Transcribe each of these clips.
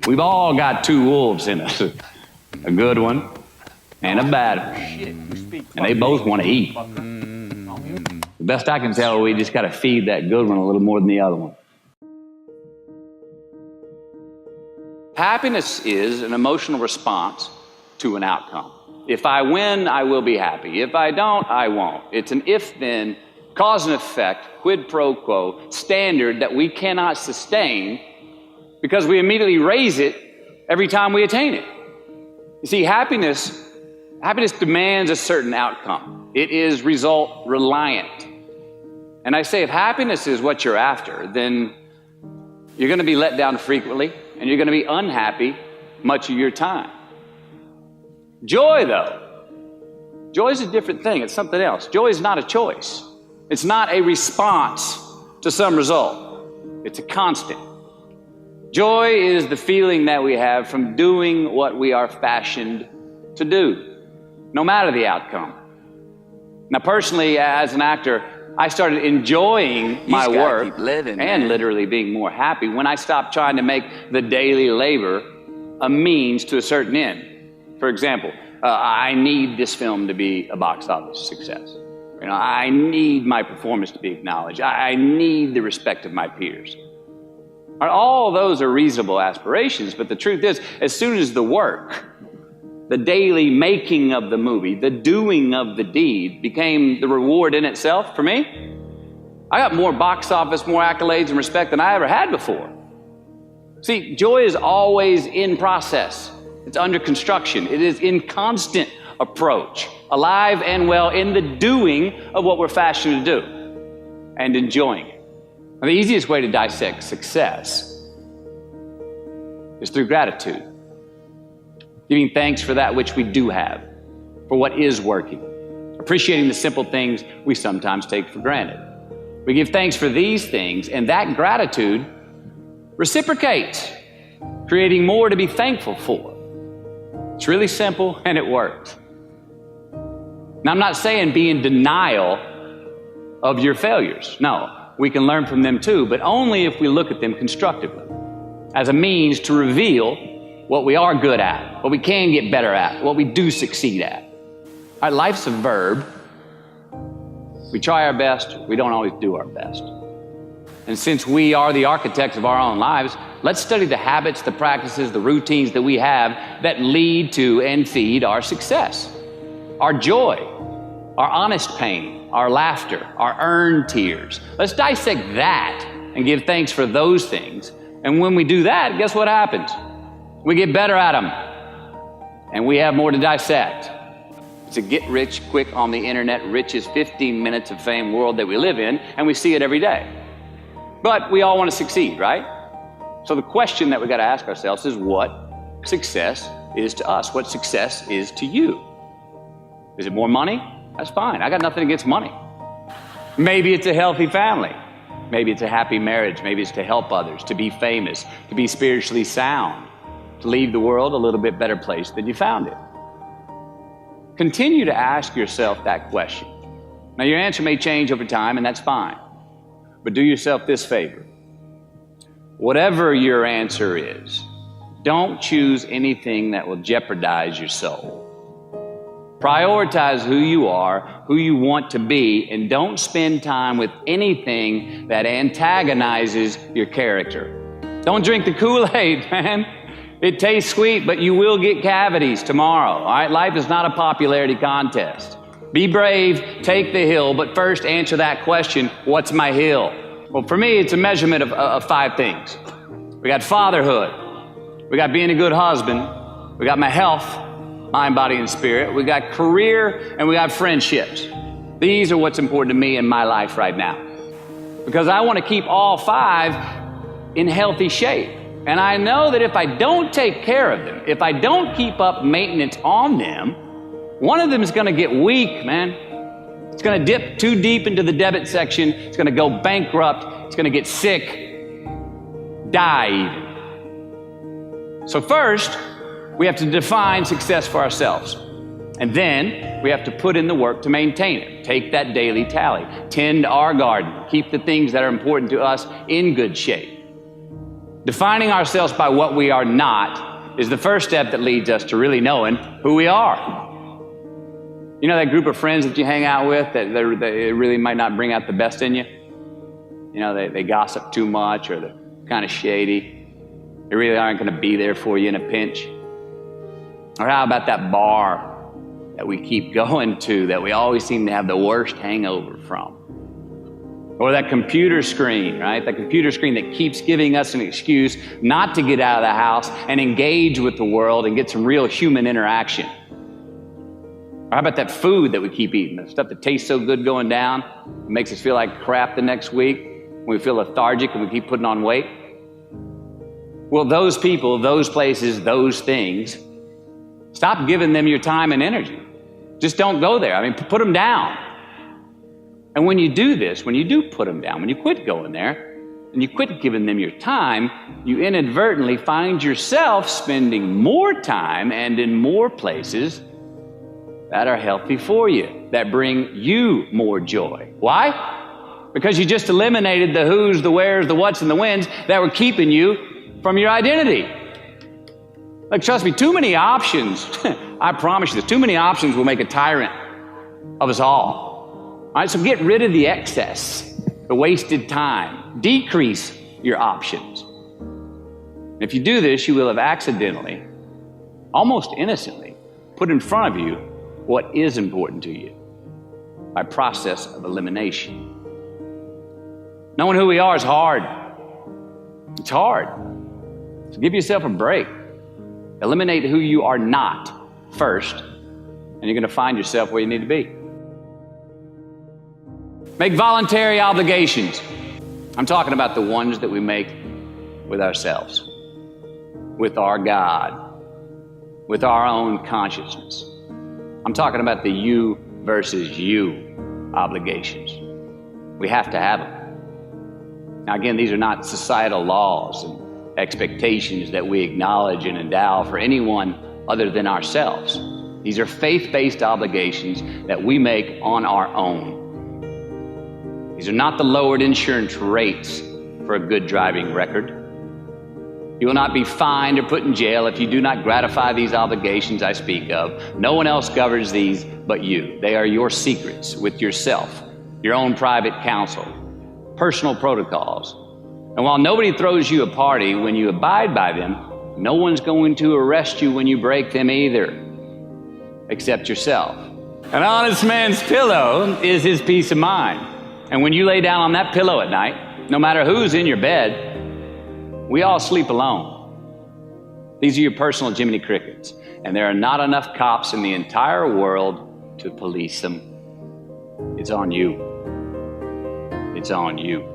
We've all got two wolves in us, a good one and a bad one, and they both want to eat. The best I can tell, we just got to feed that good one a little more than the other one. Happiness is an emotional response to an outcome. If I win, I will be happy. If I don't, I won't. It's an if-then, cause and effect, quid pro quo standard that we cannot sustain because we immediately raise it every time we attain it. You see, happiness demands a certain outcome. It is result reliant. And I say, if happiness is what you're after, then you're going to be let down frequently, and you're going to be unhappy much of your time. Joy, though, joy is a different thing. It's something else. Joy is not a choice. It's not a response to some result. It's a constant. Joy is the feeling that we have from doing what we are fashioned to do, no matter the outcome. Now, personally, as an actor, I started enjoying my work and literally being more happy when I stopped trying to make the daily labor a means to a certain end. For example, I need this film to be a box office success. You know, I need my performance to be acknowledged. I need the respect of my peers. All those are reasonable aspirations, but the truth is, as soon as the work, the daily making of the movie, the doing of the deed became the reward in itself for me, I got more box office, more accolades and respect than I ever had before. See, joy is always in process. It's under construction. It is in constant approach, alive and well in the doing of what we're fashioned to do and enjoying it. Now, the easiest way to dissect success is through gratitude. Giving thanks for that which we do have, for what is working. Appreciating the simple things we sometimes take for granted. We give thanks for these things, and that gratitude reciprocates, creating more to be thankful for. It's really simple, and it works. Now, I'm not saying be in denial of your failures. No, we can learn from them too, but only if we look at them constructively, as a means to reveal what we are good at, what we can get better at, what we do succeed at. All right, life's a verb. We try our best, we don't always do our best. And since we are the architects of our own lives, let's study the habits, the practices, the routines that we have that lead to and feed our success, our joy, our honest pain, our laughter, our earned tears. Let's dissect that and give thanks for those things. And when we do that, guess what happens? We get better at them, and we have more to dissect. It's a get-rich-quick on the internet, richest 15 minutes of fame world that we live in, and we see it every day. But we all want to succeed, right? So the question that we got to ask ourselves is what success is to us, what success is to you. Is it more money? That's fine. I got nothing against money. Maybe it's a healthy family. Maybe it's a happy marriage. Maybe it's to help others, to be famous, to be spiritually sound, to leave the world a little bit better place than you found it. Continue to ask yourself that question. Now, your answer may change over time, and that's fine. But do yourself this favor. Whatever your answer is, don't choose anything that will jeopardize your soul. Prioritize who you are, who you want to be, and don't spend time with anything that antagonizes your character. Don't drink the Kool-Aid, man. It tastes sweet, but you will get cavities tomorrow, all right? Life is not a popularity contest. Be brave, take the hill, but first answer that question, what's my hill? Well, for me, it's a measurement of 5 things. We got fatherhood. We got being a good husband. We got my health, mind, body, and spirit. We got career, and we got friendships. These are what's important to me in my life right now. Because I want to keep all 5 in healthy shape. And I know that if I don't take care of them, if I don't keep up maintenance on them, one of them is going to get weak, man. It's going to dip too deep into the debit section. It's going to go bankrupt. It's going to get sick, die even. So first, we have to define success for ourselves. And then we have to put in the work to maintain it. Take that daily tally. Tend our garden. Keep the things that are important to us in good shape. Defining ourselves by what we are not is the first step that leads us to really knowing who we are. You know that group of friends that you hang out with that they really might not bring out the best in you? You know, they gossip too much, or they're kind of shady. They really aren't going to be there for you in a pinch. Or how about that bar that we keep going to that we always seem to have the worst hangover from? Or that computer screen, right? That computer screen that keeps giving us an excuse not to get out of the house and engage with the world and get some real human interaction. Or how about that food that we keep eating, the stuff that tastes so good going down, it makes us feel like crap the next week, we feel lethargic and we keep putting on weight? Well, those people, those places, those things, stop giving them your time and energy. Just don't go there. I mean, put them down. And when you do this, when you do put them down, when you quit going there, and you quit giving them your time, you inadvertently find yourself spending more time and in more places that are healthy for you, that bring you more joy. Why? Because you just eliminated the who's, the where's, the what's, and the when's that were keeping you from your identity. Like, trust me, too many options, I promise you this, too many options will make a tyrant of us all. All right, so get rid of the excess, the wasted time. Decrease your options. If you do this, you will have accidentally, almost innocently, put in front of you what is important to you by process of elimination. Knowing who we are is hard. It's hard. So give yourself a break. Eliminate who you are not first, and you're going to find yourself where you need to be. Make voluntary obligations. I'm talking about the ones that we make with ourselves, with our God, with our own consciousness. I'm talking about the you versus you obligations. We have to have them. Now again, these are not societal laws and expectations that we acknowledge and endow for anyone other than ourselves. These are faith-based obligations that we make on our own. These are not the lowered insurance rates for a good driving record. You will not be fined or put in jail if you do not gratify these obligations I speak of. No one else governs these but you. They are your secrets with yourself, your own private counsel, personal protocols. And while nobody throws you a party when you abide by them, no one's going to arrest you when you break them either, except yourself. An honest man's pillow is his peace of mind. And when you lay down on that pillow at night, no matter who's in your bed, we all sleep alone. These are your personal Jiminy Crickets, and there are not enough cops in the entire world to police them. It's on you. It's on you.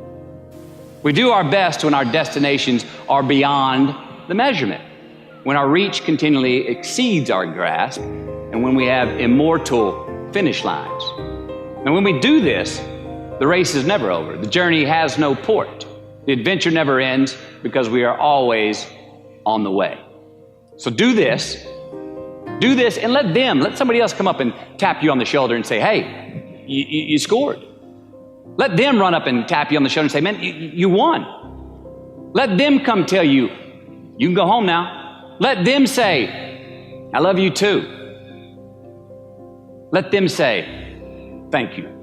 We do our best when our destinations are beyond the measurement, when our reach continually exceeds our grasp, and when we have immortal finish lines. And when we do this, the race is never over. The journey has no port. The adventure never ends because we are always on the way. So do this, and let somebody else come up and tap you on the shoulder and say, hey, you scored. Let them run up and tap you on the shoulder and say, man, you won. Let them come tell you, you can go home now. Let them say, I love you too. Let them say, thank you.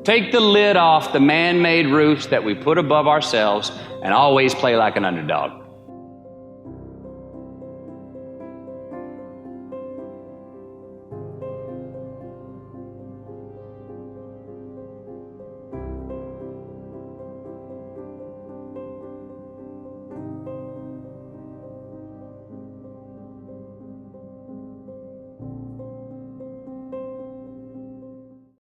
Take the lid off the man-made roofs that we put above ourselves and always play like an underdog.